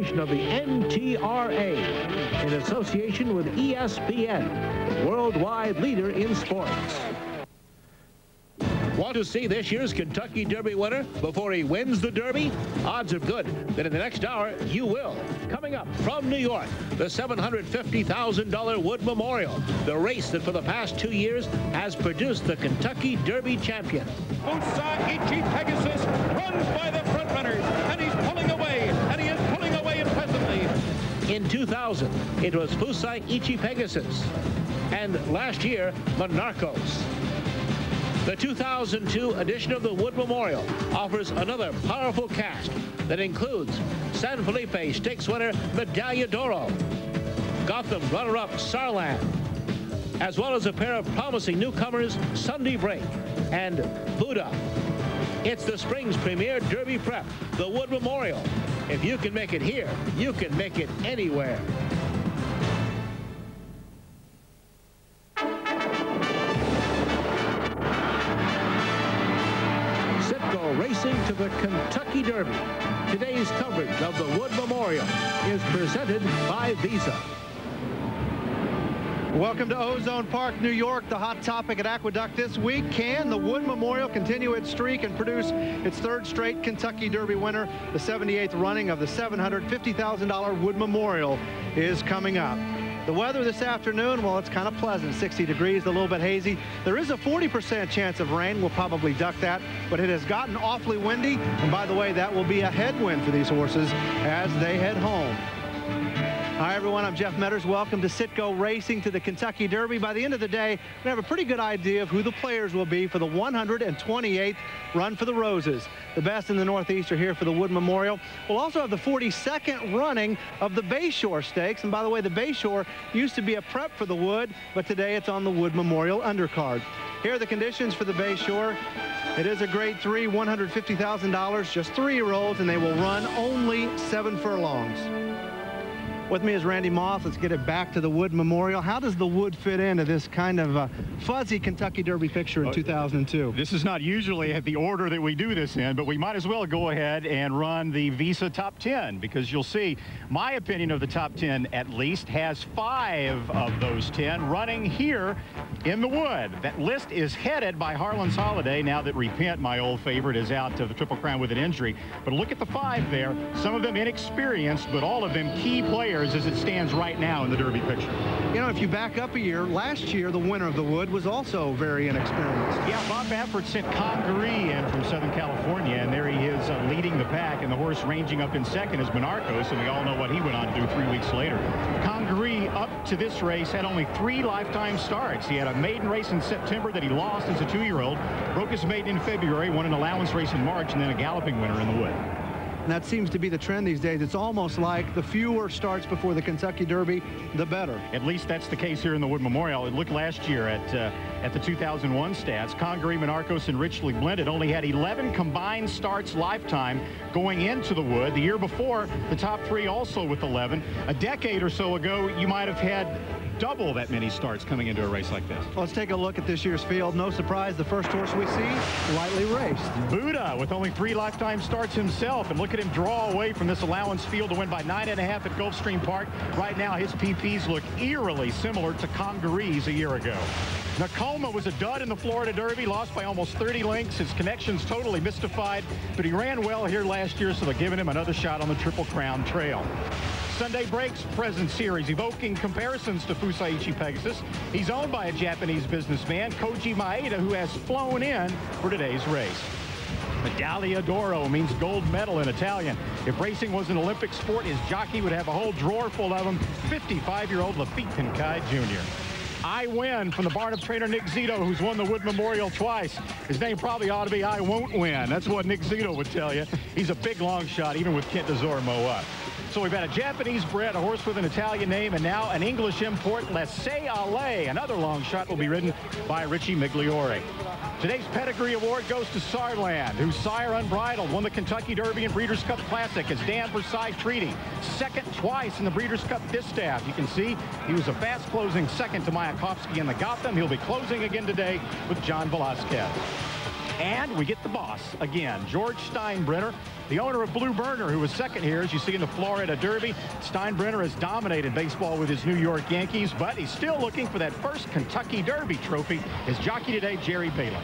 presentation of the NTRA in association with ESPN, worldwide leader in sports. Want to see this year's Kentucky Derby winner before he wins the Derby? Odds are good that in the next hour you will. Coming up from New York, the $750,000 Wood Memorial, the race that for the past 2 years has produced the Kentucky Derby champion. Fusaichi Pegasus runs by the front runners, and he's pulling away, and he is pulling away impressively. In 2000, it was Fusaichi Pegasus, and last year, Monarchos. The 2002 edition of the Wood Memorial offers another powerful cast that includes San Felipe Stakes winner Medaglia d'Oro, Gotham runner-up Sarland, as well as a pair of promising newcomers Sunday Break and Buddha. It's the spring's premier Derby prep, the Wood Memorial. If you can make it here, you can make it anywhere. Racing to the Kentucky Derby. Today's coverage of the Wood Memorial is presented by Visa. Welcome to Ozone Park, New York. The hot topic at Aqueduct this week: can the Wood Memorial continue its streak and produce its third straight Kentucky Derby winner? The 78th running of the $750,000 Wood Memorial is coming up. The weather this afternoon, well, it's kind of pleasant, 60 degrees, a little bit hazy. There is a 40% chance of rain. We'll probably duck that, but it has gotten awfully windy. And by the way, that will be a headwind for these horses as they head home. Hi, everyone. I'm Jeff Metters. Welcome to Citgo Racing to the Kentucky Derby. By the end of the day, we have a pretty good idea of who the players will be for the 128th Run for the Roses. The best in the Northeast are here for the Wood Memorial. We'll also have the 42nd running of the Bayshore Stakes. And by the way, the Bayshore used to be a prep for the Wood, but today it's on the Wood Memorial undercard. Here are the conditions for the Bayshore. It is a grade 3, $150,000, just 3-year-olds, and they will run only 7 furlongs. With me is Randy Moss. Let's get it back to the Wood Memorial. How does the Wood fit into this kind of fuzzy Kentucky Derby picture in 2002? This is not usually at the order that we do this in, but we might as well go ahead and run the Visa Top 10, because you'll see my opinion of the Top 10 at least has 5 of those 10 running here in the Wood. That list is headed by Harlan's Holiday now that Repent, my old favorite, is out to the Triple Crown with an injury. But look at the 5 there. Some of them inexperienced, but all of them key players as it stands right now in the Derby picture. You know, if you back up a year, last year the winner of the Wood was also very inexperienced. Yeah, Bob Baffert sent Congaree in from Southern California, and there he is leading the pack, and the horse ranging up in second is Monarchos, and we all know what he went on to do 3 weeks later. Congaree, up to this race, had only 3 lifetime starts. He had a maiden race in September that he lost as a 2-year-old, broke his maiden in February, won an allowance race in March, and then a galloping winner in the Wood. And that seems to be the trend these days. It's almost like the fewer starts before the Kentucky Derby, the better. At least that's the case here in the Wood Memorial. Look last year at the 2001 stats. Congaree, Monarchos, and Richly Blended only had 11 combined starts lifetime going into the Wood. The year before, the top 3 also with 11. A decade or so ago, you might have had double that many starts coming into a race like this. Let's take a look at this year's field. No surprise, the first horse we see, lightly raced. Buddha with only 3 lifetime starts himself, and look at him draw away from this allowance field to win by 9.5 at Gulfstream Park. Right now, his PPs look eerily similar to Congaree's a year ago. Nakoma was a dud in the Florida Derby, lost by almost 30 lengths. His connections totally mystified, but he ran well here last year, so they're giving him another shot on the Triple Crown Trail. Sunday Breaks present series, evoking comparisons to Fusaichi Pegasus. He's owned by a Japanese businessman, Koji Maeda, who has flown in for today's race. Medaglia d'Oro means gold medal in Italian. If racing was an Olympic sport, his jockey would have a whole drawer full of them. 55-year-old Lafitte Pinkai Jr. I Win from the barn of trainer Nick Zito, who's won the Wood Memorial twice. His name probably ought to be I Won't Win. That's what Nick Zito would tell you. He's a big long shot, even with Kent DeZormo up. So we've got a Japanese bred, a horse with an Italian name, and now an English import, Laissez Aller. Another long shot will be ridden by Richie Migliore. Today's pedigree award goes to Sarland, whose sire Unbridled won the Kentucky Derby and Breeders' Cup Classic as Dan Versailles Treaty. Second twice in the Breeders' Cup Distaff. You can see he was a fast closing second to Mayakovsky in the Gotham. He'll be closing again today with John Velasquez. And we get the boss again, George Steinbrenner, the owner of Blue Burner, who was second here, as you see in the Florida Derby. Steinbrenner has dominated baseball with his New York Yankees, but he's still looking for that first Kentucky Derby trophy. His jockey today, Jerry Bailey.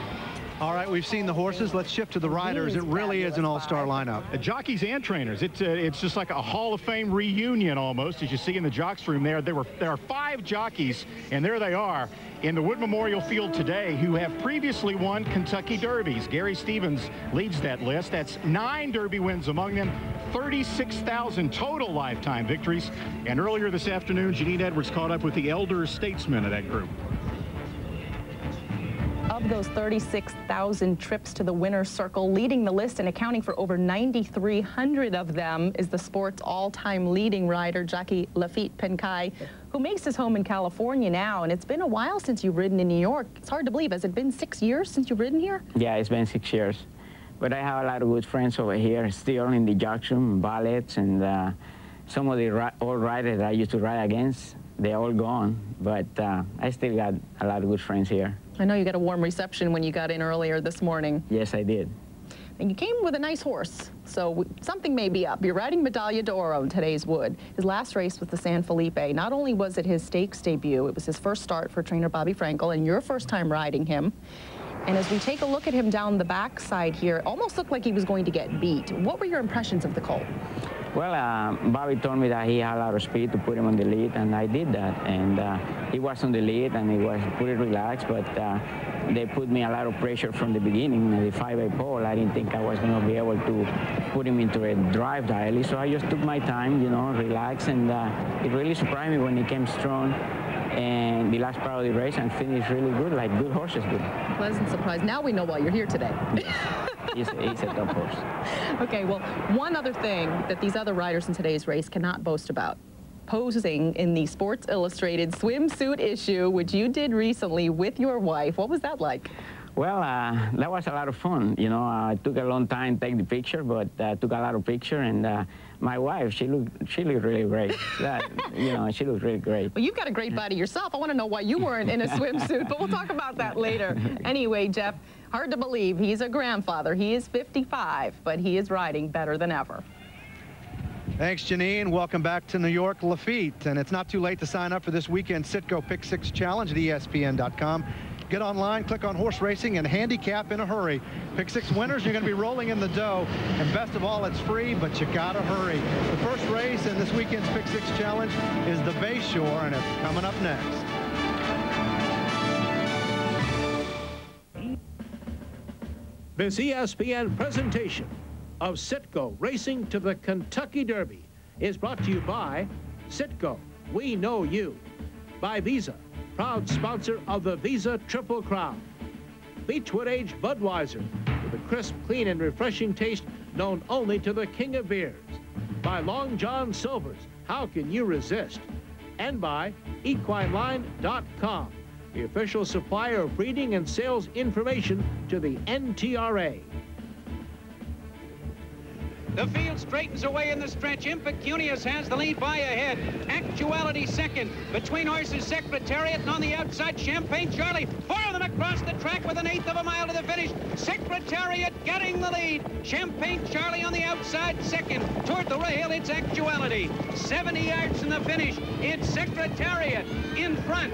All right, we've seen the horses. Let's shift to the riders. It really is an all-star lineup. Jockeys and trainers. It's just like a Hall of Fame reunion almost, as you see in the jocks room there. There are 5 jockeys, and there they are in the Wood Memorial Field today who have previously won Kentucky Derbies. Gary Stevens leads that list. That's 9 Derby wins among them, 36,000 total lifetime victories. And earlier this afternoon, Janine Edwards caught up with the elder statesmen of that group. Of those 36,000 trips to the winner's circle, leading the list and accounting for over 9,300 of them is the sport's all-time leading rider, jockey Lafitte Penkai, who makes his home in California now. And it's been a while since you've ridden in New York. It's hard to believe. Has it been 6 years since you've ridden here? Yeah, it's been 6 years. But I have a lot of good friends over here still in the jocks room, ballets, and some of the old riders that I used to ride against, they're all gone. But I still got a lot of good friends here. I know you got a warm reception when you got in earlier this morning. Yes, I did. And you came with a nice horse, so something may be up. You're riding Medaglia d'Oro in today's Wood. His last race was the San Felipe. Not only was it his stakes debut, it was his first start for trainer Bobby Frankel, and your first time riding him. And as we take a look at him down the backside here, it almost looked like he was going to get beat. What were your impressions of the colt? Well, Bobby told me that he had a lot of speed to put him on the lead, and I did that. And he was on the lead, and he was pretty relaxed, but they put me a lot of pressure from the beginning. The 5-8 pole, I didn't think I was going to be able to put him into a drive daily, so I just took my time, you know, relax, and it really surprised me when he came strong. And the last part of the race and finished really good, like good horses do. Pleasant surprise. Now we know why you're here today. He's a top horse. Okay, well, one other thing that these other riders in today's race cannot boast about. Posing in the Sports Illustrated swimsuit issue, which you did recently with your wife. What was that like? Well, that was a lot of fun. You know, it took a long time to take the picture, but took a lot of picture. And my wife, she looked really great. You know, she looked really great. Well, you've got a great body yourself. I want to know why you weren't in a swimsuit, but we'll talk about that later. Anyway, Jeff, hard to believe he's a grandfather. He is 55, but he is riding better than ever. Thanks, Janine. Welcome back to New York, Lafitte. And it's not too late to sign up for this weekend Citgo Pick 6 Challenge at ESPN.com. Get online, click on horse racing, and handicap in a hurry. Pick 6 winners, you're going to be rolling in the dough. And best of all, it's free, but you got to hurry. The first race in this weekend's Pick 6 Challenge is the Bayshore, and it's coming up next. This ESPN presentation of Citgo Racing to the Kentucky Derby is brought to you by Citgo, we know you. By Visa, proud sponsor of the Visa Triple Crown. Beechwood aged Budweiser, with a crisp, clean, and refreshing taste known only to the king of beers. By Long John Silver's, how can you resist? And by equineline.com, the official supplier of breeding and sales information to the NTRA. The field straightens away in the stretch. Impecunious has the lead by a head. Actuality second. Between horses, Secretariat, and on the outside, Champagne Charlie. 4 of them across the track with 1/8 of a mile to the finish. Secretariat getting the lead. Champagne Charlie on the outside, second. Toward the rail, it's Actuality. 70 yards from the finish. It's Secretariat in front.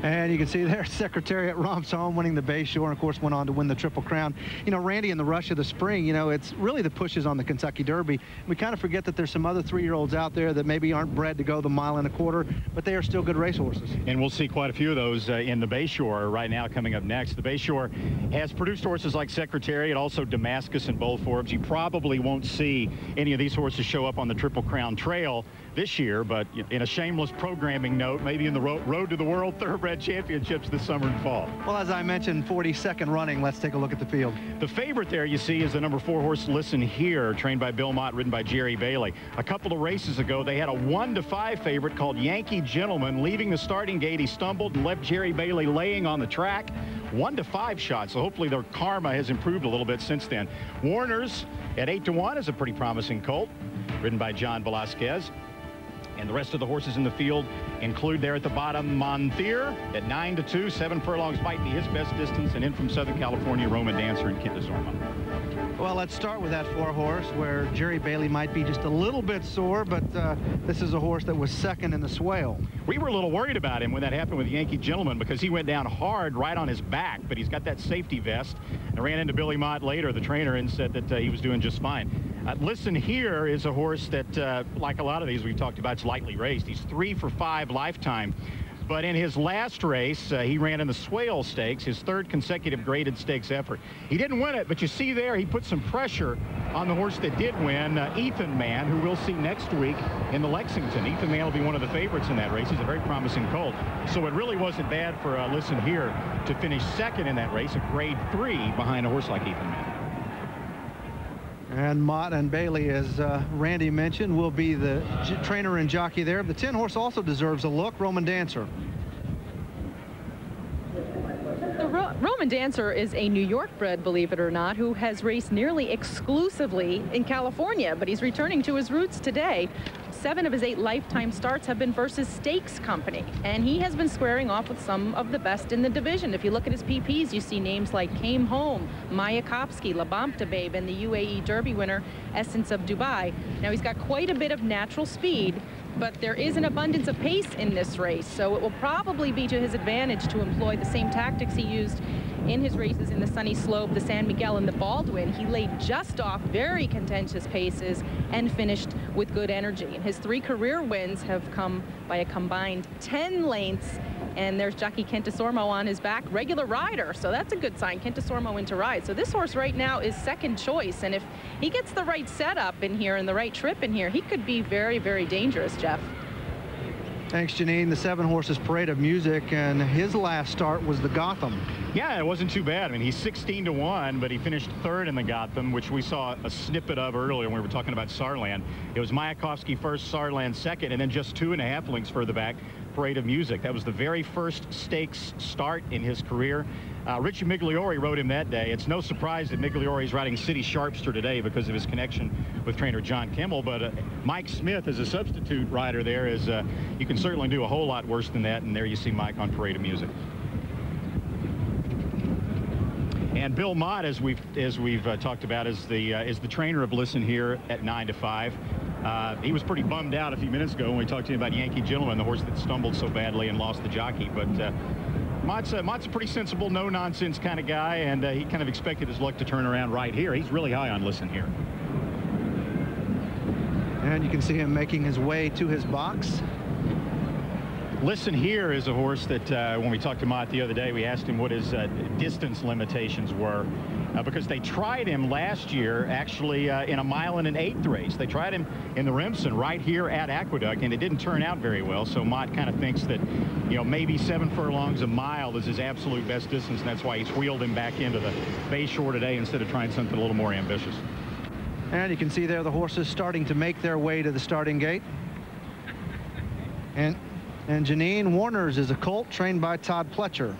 And you can see there, Secretariat romps home, winning the Bayshore, and of course went on to win the Triple Crown. You know, Randy, in the rush of the spring, you know, it's really the pushes on the Kentucky Derby. We kind of forget that there's some other 3-year-olds out there that maybe aren't bred to go the 1.25 miles, but they are still good racehorses. And we'll see quite a few of those in the Bayshore right now coming up next. The Bayshore has produced horses like Secretariat, also Damascus and Bull Forbes. You probably won't see any of these horses show up on the Triple Crown Trail this year, but in a shameless programming note, maybe in the Road to the World Thoroughbred Championships this summer and fall. Well, as I mentioned, 42nd running. Let's take a look at the field. The favorite there you see is the number 4 horse Listen Here, trained by Bill Mott, ridden by Jerry Bailey. A couple of races ago, they had a 1-5 favorite called Yankee Gentleman. Leaving the starting gate, he stumbled and left Jerry Bailey laying on the track. 1-5 shot, so hopefully their karma has improved a little bit since then. Warner's at 8-1 is a pretty promising colt, ridden by John Velasquez. And the rest of the horses in the field include there at the bottom Montier at 9-2. 7 furlongs might be his best distance. And in from Southern California, Roman Dancer and Kid Desormeaux. Well, let's start with that 4-horse where Jerry Bailey might be just a little bit sore, but this is a horse that was second in the Swale. We were a little worried about him when that happened with Yankee Gentleman because he went down hard right on his back, but he's got that safety vest. I ran into Billy Mott later, the trainer, and said that he was doing just fine. Listen Here is a horse that, like a lot of these we've talked about, it's lightly raced. He's 3 for 5 lifetime. But in his last race, he ran in the Swale Stakes, his 3rd consecutive graded stakes effort. He didn't win it, but you see there, he put some pressure on the horse that did win, Ethan Man, who we'll see next week in the Lexington. Ethan Man will be one of the favorites in that race. He's a very promising colt. So it really wasn't bad for Listen Here to finish second in that race, a grade 3 behind a horse like Ethan Man. And Mott and Bailey, as Randy mentioned, will be the trainer and jockey there. The 10-horse also deserves a look. Roman Dancer. Roman Dancer is a New York bred, believe it or not, who has raced nearly exclusively in California, but he's returning to his roots today. 7 of his 8 lifetime starts have been versus Stakes Company, and he has been squaring off with some of the best in the division. If you look at his PPs, you see names like Came Home, Mayakovsky, Labamta Babe, and the UAE Derby winner, Essence of Dubai. Now, he's got quite a bit of natural speed, but there is an abundance of pace in this race, so it will probably be to his advantage to employ the same tactics he used in his races in the Sunny Slope, the San Miguel, and the Baldwin. He laid just off very contentious paces and finished with good energy. And his 3 career wins have come by a combined 10 lengths. And there's jockey Kent Desormeaux on his back, regular rider. So that's a good sign. Kent Desormeaux into ride. So this horse right now is second choice. And if he gets the right setup in here and the right trip in here, he could be very, very dangerous, Jeff. Thanks, Janine. The 7-horse's Parade of Music, and his last start was the Gotham. Yeah, it wasn't too bad. I mean, he's 16-1, but he finished 3rd in the Gotham, which we saw a snippet of earlier when we were talking about Sarland. It was Mayakovsky first, Sarland second, and then just 2.5 lengths further back, Parade of Music. That was the very first stakes start in his career. Richie Migliore rode him that day. It's no surprise that Migliore is riding City Sharpster today because of his connection with trainer John Kimmel, but Mike Smith as a substitute rider there is, you can certainly do a whole lot worse than that, and there you see Mike on Parade of Music. And Bill Mott, as we've talked about, is the trainer of Listen Here at 9-5. He was pretty bummed out a few minutes ago when we talked to him about Yankee Gentleman, the horse that stumbled so badly and lost the jockey. But Mott's a pretty sensible, no-nonsense kind of guy, and he kind of expected his luck to turn around right here. He's really high on Listen Here. And you can see him making his way to his box. Listen Here is a horse that when we talked to Mott the other day, we asked him what his distance limitations were because they tried him last year actually in a 1 1/8 race. They tried him in the Remsen right here at Aqueduct, and it didn't turn out very well. So Mott kind of thinks that, you know, maybe 7 furlongs a mile is his absolute best distance, and that's why he's wheeled him back into the Bayshore today instead of trying something a little more ambitious. And you can see there the horses starting to make their way to the starting gate. And Janine, Warner's is a colt trained by Todd Pletcher.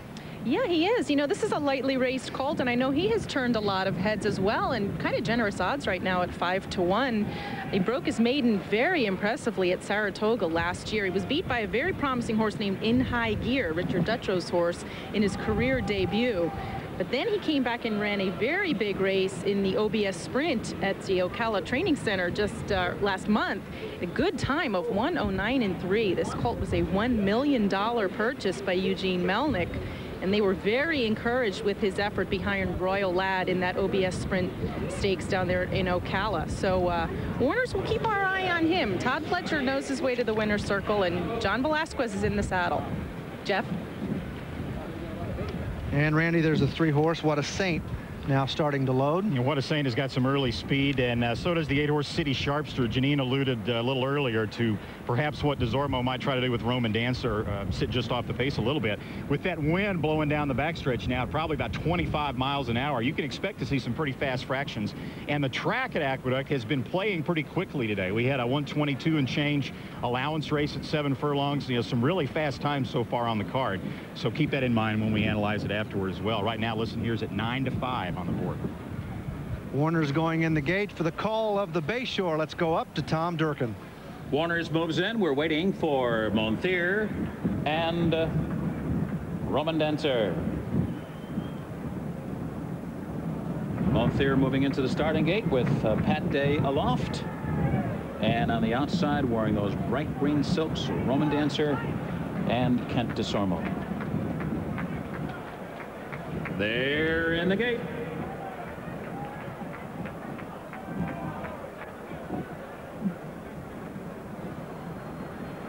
Yeah, he is. You know, this is a lightly raced colt, and I know he has turned a lot of heads as well, and kind of generous odds right now at 5-1. He broke his maiden very impressively at Saratoga last year. He was beat by a very promising horse named In High Gear, Richard Dutro's horse, in his career debut. But then he came back and ran a very big race in the OBS Sprint at the Ocala Training Center just last month. A good time of 1:09.3. This colt was a $1 million purchase by Eugene Melnick, and they were very encouraged with his effort behind Royal Lad in that OBS Sprint Stakes down there in Ocala. So Warner's will keep our eye on him. Todd Pletcher knows his way to the winner's circle, and John Velasquez is in the saddle. Jeff? And Randy, there's a 3-horse, What a Saint, now starting to load. You know, What a Saint has got some early speed, and so does the 8-horse City Sharpster. Janine alluded a little earlier to perhaps what Desormeaux might try to do with Roman Dancer, sit just off the pace a little bit. With that wind blowing down the backstretch now, probably about 25 miles an hour, you can expect to see some pretty fast fractions. And the track at Aqueduct has been playing pretty quickly today. We had a 1:22 and change allowance race at 7 furlongs. You know, some really fast times so far on the card. So keep that in mind when we analyze it afterward as well. Right now, Listen Here's at 9-5 on the board. Warner's going in the gate for the call of the Bayshore. Let's go up to Tom Durkin. Warner's moves in. We're waiting for Montier and Roman Dancer. Montier moving into the starting gate with Pat Day aloft. And on the outside, wearing those bright green silks, Roman Dancer and Kent DeSormo. They're in the gate.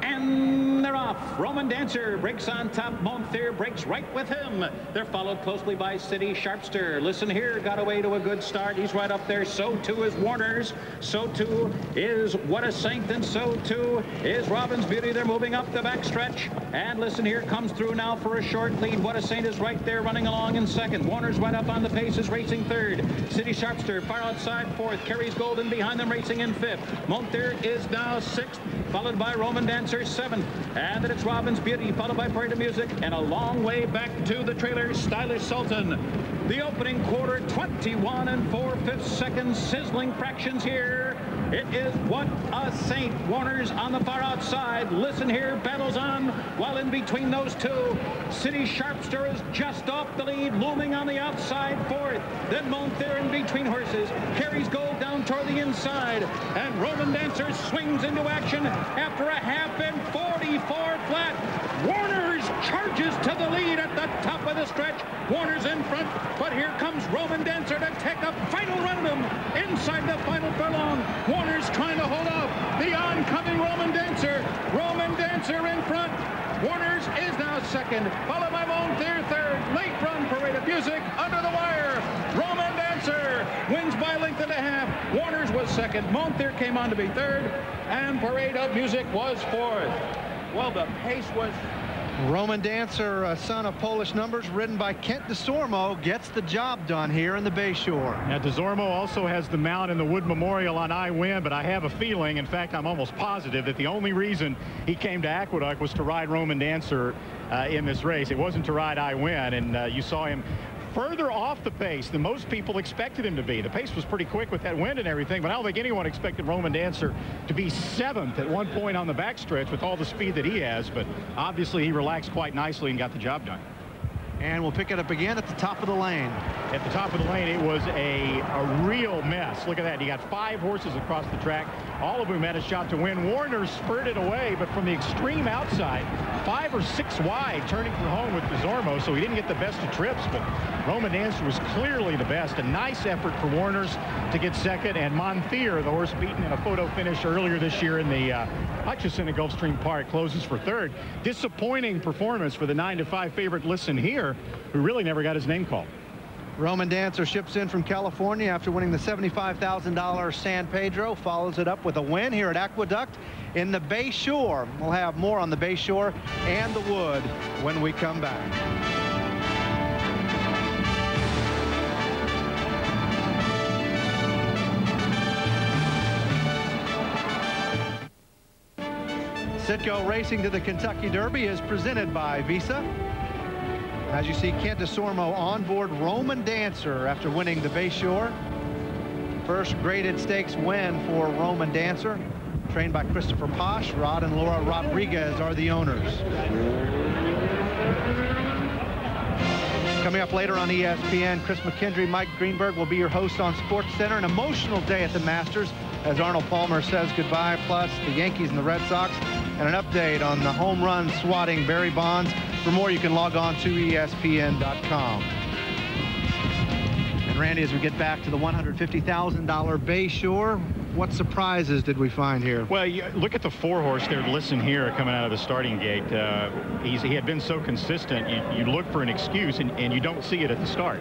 And they're off. Roman Dancer breaks on top. Montier breaks right with him. They're followed closely by City Sharpster. Listen here, got away to a good start. He's right up there. So too is Warner's. So too is What a Saint, and so too is Robin's Beauty. They're moving up the backstretch. And listen here, comes through now for a short lead. What a Saint is right there running along in second. Warner's right up on the pace, is racing third. City Sharpster far outside fourth. Carries Golden behind them, racing in fifth. Montier is now sixth, followed by Roman Dancer seventh. And then it's Robin's Beauty, followed by Parade of Music, and a long way back to the trailer, Stylish Sultan. The opening quarter, 21 4/5 seconds, sizzling fractions here. It is What a Saint. Warner's on the far outside. Listen here, battles on, while in between those two, City Sharpster is just off the lead, looming on the outside fourth. Then Montier in between horses, carries Gold down toward the inside, and Roman Dancer swings into action after a half in 44 flat. Warner's charges to the lead at the top of the stretch. Warner's in front, but here comes Roman Dancer to take a final run of him inside the final furlong. Warner's trying to hold off the oncoming Roman Dancer. Roman Dancer in front. Warner's is now second, followed by Montier third. Late run, Parade of Music under the wire. Roman Dancer wins by a length and a half. Warner's was second. Montier came on to be third, and Parade of Music was fourth. Well, the pace was... Roman Dancer, a son of Polish numbers, ridden by Kent DeSormo, gets the job done here in the Bayshore. Now, DeSormo also has the mount in the Wood Memorial on I Win, but I have a feeling, in fact, I'm almost positive that the only reason he came to Aqueduct was to ride Roman Dancer in this race. It wasn't to ride I Win, and you saw him further off the pace than most people expected him to be. The pace was pretty quick with that wind and everything, but I don't think anyone expected Roman Dancer to be seventh at one point on the backstretch with all the speed that he has, but obviously he relaxed quite nicely and got the job done. And we'll pick it up again at the top of the lane. At the top of the lane, it was a real mess. Look at that. You got 5 horses across the track, all of whom had a shot to win. Warner spurted away, but from the extreme outside, 5 or 6 wide, turning for home with DeSormo, so he didn't get the best of trips, but Roman Dancer was clearly the best. A nice effort for Warner's to get second, and Montier, the horse beaten in a photo finish earlier this year in the Hutchison at Gulfstream Park, closes for third. Disappointing performance for the 9-5 favorite Listen Here, who really never got his name called. Roman Dancer ships in from California after winning the $75,000 San Pedro, follows it up with a win here at Aqueduct in the Bayshore. We'll have more on the Bayshore and the Wood when we come back. Citgo Racing to the Kentucky Derby is presented by Visa. As you see, Kent DeSormo on board Roman Dancer after winning the Bayshore. First graded stakes win for Roman Dancer. Trained by Christopher Posh. Rod and Laura Rodriguez are the owners. Coming up later on ESPN, Chris McKendry, Mike Greenberg will be your host on SportsCenter. An emotional day at the Masters as Arnold Palmer says goodbye, plus the Yankees and the Red Sox, and an update on the home run swatting Barry Bonds. For more, you can log on to ESPN.com. And Randy, as we get back to the $150,000 Bayshore, what surprises did we find here? Well, you look at the 4-horse there, Listen Here, coming out of the starting gate. He had been so consistent, you look for an excuse, and you don't see it at the start.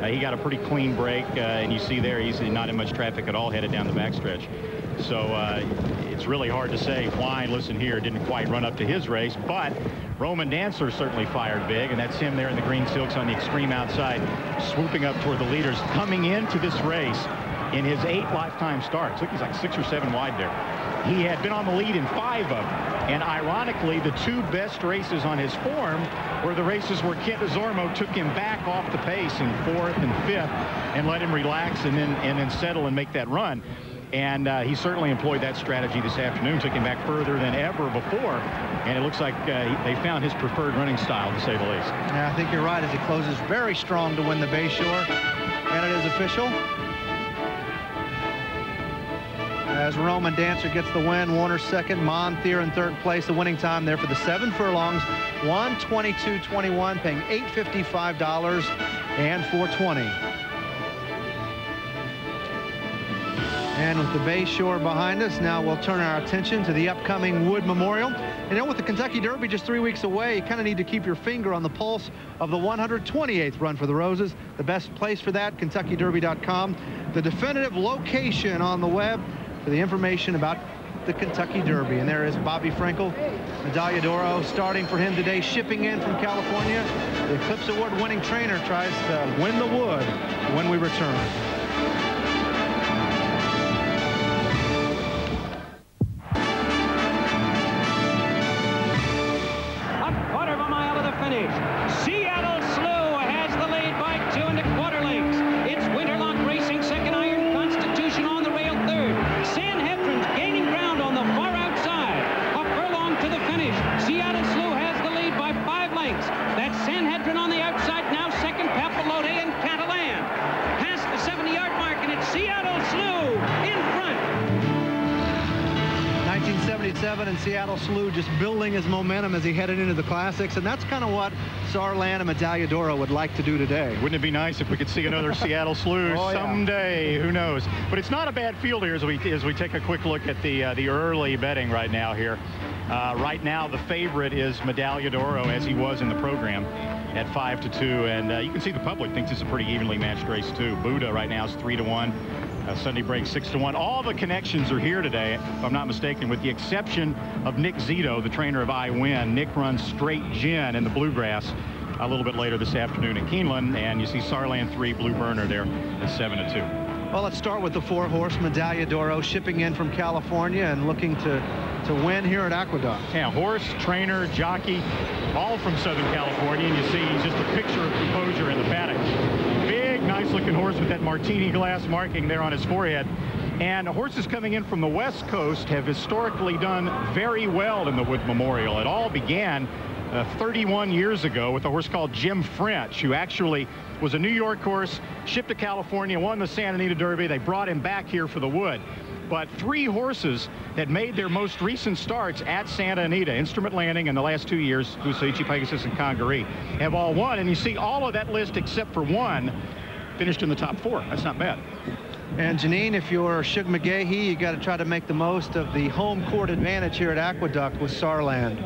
He got a pretty clean break, and you see there he's not in much traffic at all headed down the backstretch. So it's really hard to say why Listen Here didn't quite run up to his race, but Roman Dancer certainly fired big, and that's him there in the green silks on the extreme outside, swooping up toward the leaders. Coming into this race in his 8 lifetime starts, look, he's like 6 or 7 wide there. He had been on the lead in 5 of them, and ironically, the 2 best races on his form were the races where Kent DeSormo took him back off the pace in 4th and 5th and let him relax and then settle and make that run. And he certainly employed that strategy this afternoon, took him back further than ever before. And it looks like they found his preferred running style, to say the least. Yeah, I think you're right, as he closes very strong to win the Bayshore. And it is official. As Roman Dancer gets the win, Warner second, Monthier in third place. The winning time there for the 7 furlongs, 1:22.21, paying $855 and $420. And with the Bayshore behind us, now we'll turn our attention to the upcoming Wood Memorial. You know, with the Kentucky Derby just 3 weeks away, you kind of need to keep your finger on the pulse of the 128th Run for the Roses. The best place for that, KentuckyDerby.com. The definitive location on the web for the information about the Kentucky Derby. And there is Bobby Frankel, Medaglia d'Oro starting for him today, shipping in from California. The Eclipse Award-winning trainer tries to win the Wood when we return. Seattle Slew has the lead by 2 1/4 lengths. It's Winterlock Racing second, Iron Constitution on the rail third. Sanhedrin's gaining ground on the far outside. A furlong to the finish. Seattle Slew has the lead by 5 lengths. That's Sanhedrin on the outside now, second Papalote and Catalan. Past the 70-yard mark, and it's Seattle Slew in front. 1977, and Seattle Slew just building his momentum as he headed into the Classics, and that's kind of what Sarland and Medaglia d'Oro would like to do today. Wouldn't it be nice if we could see another Seattle Slew someday? Who knows? But it's not a bad field here as we take a quick look at the early betting right now here. Right now, the favorite is Medaglia d'Oro, as he was in the program, at 5-2, and you can see the public thinks it's a pretty evenly matched race too. Buddha right now is 3-1. Sunday Break 6-1. All the connections are here today, if I'm not mistaken, with the exception of Nick Zito, the trainer of I Win. Nick runs Straight Gin in the Bluegrass a little bit later this afternoon in Keeneland, and you see Sarland 3, Blue Burner there at 7-2. Well, let's start with the 4-horse Medaglia d'Oro, shipping in from California and looking to win here at Aqueduct. Yeah, horse, trainer, jockey, all from Southern California, and you see he's just a picture of composure in the paddock. Big, nice-looking horse with that martini glass marking there on his forehead. And horses coming in from the West Coast have historically done very well in the Wood Memorial. It all began 31 years ago with a horse called Jim French, who actually was a New York horse, shipped to California, won the Santa Anita Derby. They brought him back here for the Wood. But 3 horses that made their most recent starts at Santa Anita, Instrument Landing in the last 2 years, Fusaichi, Pegasus, and Congaree, have all won. And you see all of that list except for one finished in the top 4. That's not bad. And Janine, if you're Shug McGahee, you got to try to make the most of the home court advantage here at Aqueduct with Sarland.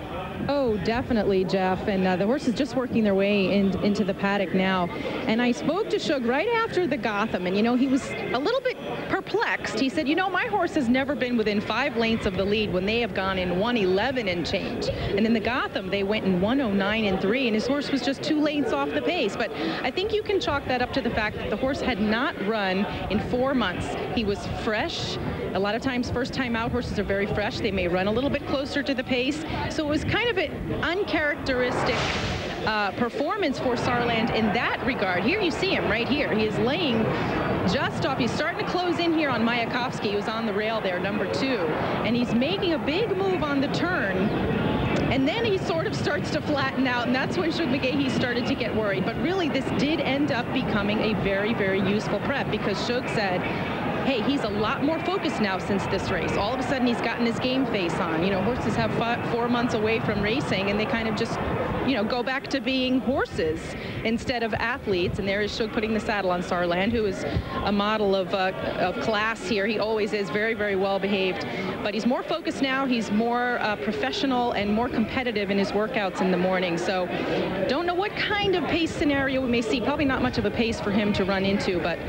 Oh, definitely, Jeff. And the horses just working their way into the paddock now. And I spoke to Shug right after the Gotham, and, you know, he was a little bit perplexed. He said, you know, my horse has never been within 5 lengths of the lead when they have gone in 1:11 and change. And in the Gotham, they went in 1:09 and 3, and his horse was just 2 lengths off the pace. But I think you can chalk that up to the fact that the horse had not run in 4 months. He was fresh. A lot of times, first time out horses are very fresh. They may run a little bit closer to the pace. So it was kind of an uncharacteristic performance for Sarland in that regard. Here you see him right here. He is laying just off. He's starting to close in here on Mayakovsky, who's on the rail there, number 2. And he's making a big move on the turn. And then he sort of starts to flatten out, and that's when Shug McGahee started to get worried. But really, this did end up becoming a very, very useful prep, because Shug said, hey, he's a lot more focused now since this race. All of a sudden, he's gotten his game face on. You know, horses have 4 months away from racing, and they kind of just, you know, go back to being horses instead of athletes. And there is Shug putting the saddle on Sarland, who is a model of class here. He always is very, very well behaved. But he's more focused now. He's more professional and more competitive in his workouts in the morning. So don't know what kind of pace scenario we may see. Probably not much of a pace for him to run into. But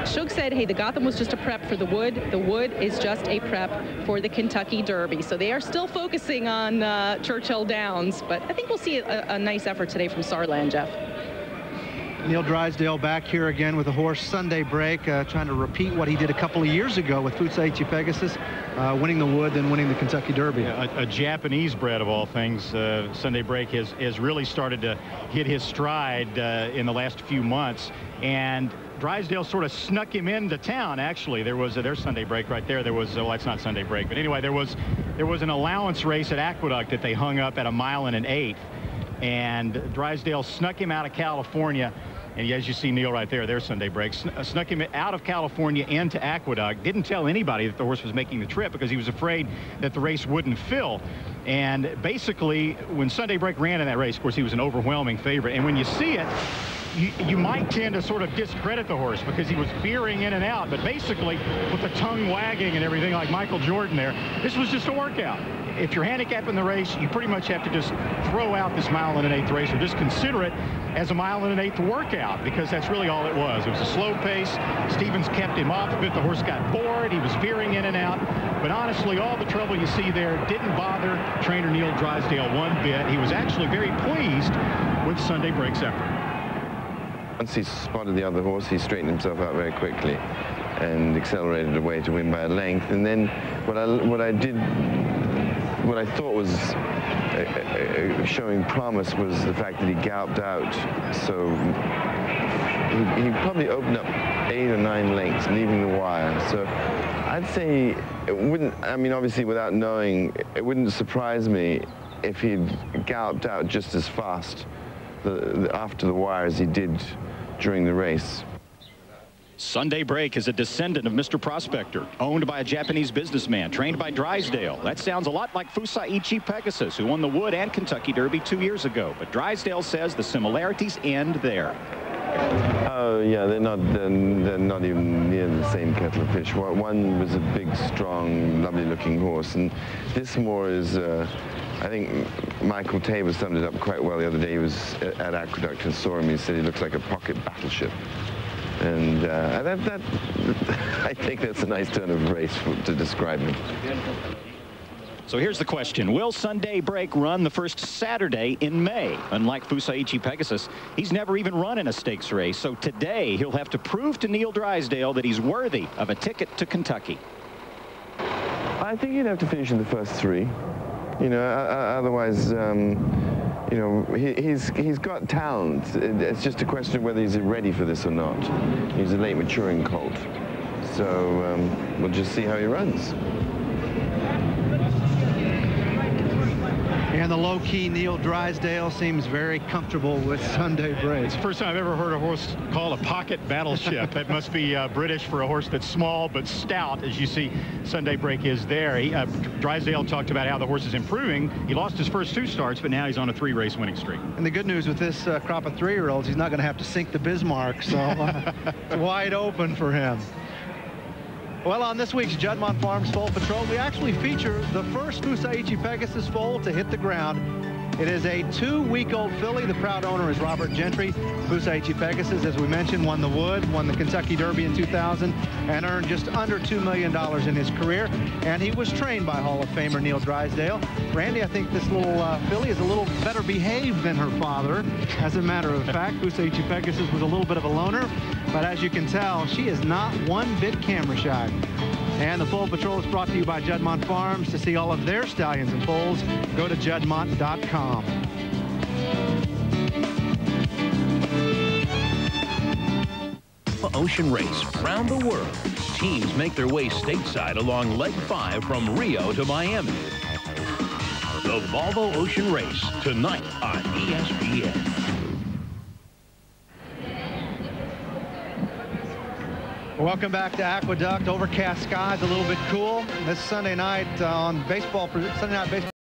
Shug said, hey, the Gotham was just a prep for the Wood. The Wood is just a prep for the Kentucky Derby. So they are still focusing on Churchill Downs. But I think we'll see a nice effort today from Sarland, Jeff. Neil Drysdale back here again with a horse, Sunday Break, trying to repeat what he did a couple of years ago with Fusaichi Pegasus, winning the Wood and winning the Kentucky Derby. Yeah, a Japanese bred of all things. Sunday Break has really started to hit his stride in the last few months. And Drysdale sort of snuck him into town. Actually, there was their Sunday break right there. There was, well, that's not Sunday break, but anyway, there was an allowance race at Aqueduct that they hung up at 1 1/8 miles, and Drysdale snuck him out of California. And as you see Neil right there, their Sunday break, snuck him out of California into Aqueduct. Didn't tell anybody that the horse was making the trip because he was afraid that the race wouldn't fill. And basically, when Sunday break ran in that race, of course, he was an overwhelming favorite. And when you see it, you might tend to sort of discredit the horse because he was veering in and out. But basically, with the tongue wagging and everything like Michael Jordan there, this was just a workout. If you're handicapping the race, you pretty much have to just throw out this 1 1/8 race or just consider it as a 1 1/8 workout, because that's really all it was. It was a slow pace. Stevens kept him off a bit. The horse got bored. He was veering in and out. But honestly, all the trouble you see there didn't bother trainer Neil Drysdale one bit. He was actually very pleased with Sunday break's effort. Once he spotted the other horse, he straightened himself out very quickly and accelerated away to win by a length. And then what I thought was showing promise was the fact that he galloped out. So he probably opened up 8 or 9 lengths, leaving the wire. So I'd say it wouldn't, I mean, obviously without knowing, it wouldn't surprise me if he'd galloped out just as fast after the wire as he did during the race. Sunday break is a descendant of Mr. Prospector, owned by a Japanese businessman, trained by Drysdale. That sounds a lot like Fusaichi Pegasus, who won the Wood and Kentucky Derby 2 years ago. But Drysdale says the similarities end there. Oh yeah, they're not even near the same kettle of fish. One was a big, strong, lovely-looking horse, and this more is. I think Michael Tabor summed it up quite well the other day. He was at Aqueduct and saw him. He said he looks like a pocket battleship. And I think that's a nice turn of phrase to describe him. So here's the question. Will Sunday break run the first Saturday in May? Unlike Fusaichi Pegasus, he's never even run in a stakes race. So today he'll have to prove to Neil Drysdale that he's worthy of a ticket to Kentucky. I think he'd have to finish in the first 3. You know, otherwise, you know, he's got talent. It's just a question of whether he's ready for this or not. He's a late maturing colt. So we'll just see how he runs. And the low-key Neil Drysdale seems very comfortable with Sunday break. It's the first time I've ever heard a horse called a pocket battleship. That must be British for a horse that's small but stout, as you see Sunday break is there. Drysdale talked about how the horse is improving. He lost his first 2 starts, but now he's on a 3-race winning streak. And the good news with this crop of 3-year-olds, he's not going to have to sink the Bismarck, so it's wide open for him. Well, on this week's Juddmonte Farms Foal Patrol, we actually feature the first Fusaichi Pegasus foal to hit the ground. It is a 2-week-old filly. The proud owner is Robert Gentry. Fusaichi Pegasus, as we mentioned, won the Wood, won the Kentucky Derby in 2000, and earned just under $2 million in his career. And he was trained by Hall of Famer Neil Drysdale. Randy, I think this little filly is a little better behaved than her father. As a matter of fact, Fusaichi Pegasus was a little bit of a loner, but as you can tell, she is not one bit camera shy. And the Foal Patrol is brought to you by Juddmonte Farms. To see all of their stallions and foals, go to juddmonte.com. Ocean race around the world. Teams make their way stateside along Leg 5 from Rio to Miami. The Volvo Ocean Race, tonight on ESPN. Welcome back to Aqueduct. Overcast skies, a little bit cool. This Sunday night on Sunday Night Baseball.